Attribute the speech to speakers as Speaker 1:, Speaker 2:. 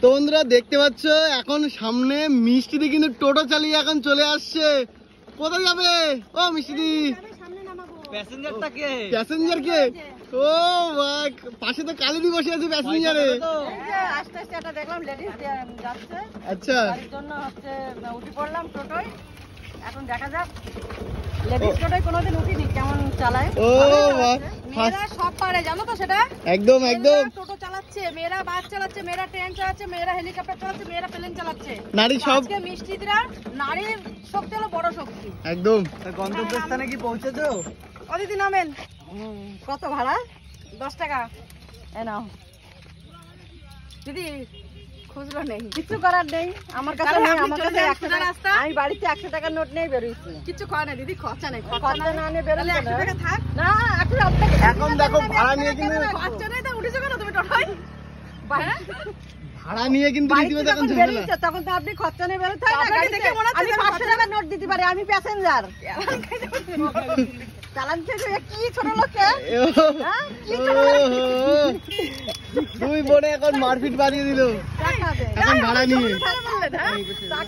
Speaker 1: তো বন্ধুরা দেখতে পাচ্ছ এখন সামনে মিষ্টিদি কিন্তু টোটো চালিয়ে এখন চলে আসছে। কোথায় যাবে ও মিষ্টিদি? প্যাসেঞ্জার কে? ও ভাই পাশে তো কালিদি বসে আছে প্যাসেঞ্জারে।
Speaker 2: আস্তে আস্তে এটা দেখলাম লেডিস যাচ্ছে।
Speaker 1: আচ্ছা
Speaker 2: তার জন্য হচ্ছে উঠে পড়লাম টোটোয়। এখন দেখা যাক লেডিস টোটোয় কোনোদিন উঠিনি কেমন চালায়।
Speaker 1: ও
Speaker 2: মেয়েরা সব পারে জানো তো সেটা?
Speaker 1: একদম একদম।
Speaker 2: টোটো চালাচ্ছে, মেয়েরা বাস চালাচ্ছে, মেয়েরা ট্রেন চালাচ্ছে, মেয়েরা হেলিকপ্টার চালাচ্ছে, মেয়েরা প্লেন চালাচ্ছে।
Speaker 1: নারী সব।
Speaker 2: আজকে মিষ্টিরা নারীর শক্তি হলো বড় শক্তি।
Speaker 1: একদম।
Speaker 3: গন্তব্যস্থানে কি পৌঁছেছো?
Speaker 2: অদিতি নামেন। কত ভাড়া? 10 টাকা। এ নাও দিদি, খুচরো নেই, কিছু করার নেই আমার কাছে নেই। আমার কাছে 100 টাকা রাস্তা, আমি বাড়িতে 100 টাকার নোট নেই বেরিয়েছি। কিছু খাওয়া না দিদি, খরচা নেই। খরচা না নিয়ে বেরোলে 100 টাকা থাক না।
Speaker 1: এখন দেখো ভাড়া নিয়ে কিন্তু
Speaker 2: খরচা নেই তো উঠেছো কেন তুমি টোটোয়?
Speaker 1: ভাড়া নিয়ে কিন্তু রীতিমতো এখন ঝামেলা।
Speaker 2: তখন তো আপনি খরচা নিয়ে বেরোতে হয় না। আমি 500 টাকার নোট দিতে পারি, আমি প্যাসেঞ্জার। চালান থেকে কি ছোট লোককে,
Speaker 1: তুই বোনে এখন মারপিট বাড়িয়ে দিল এখন ভাড়া নিয়ে।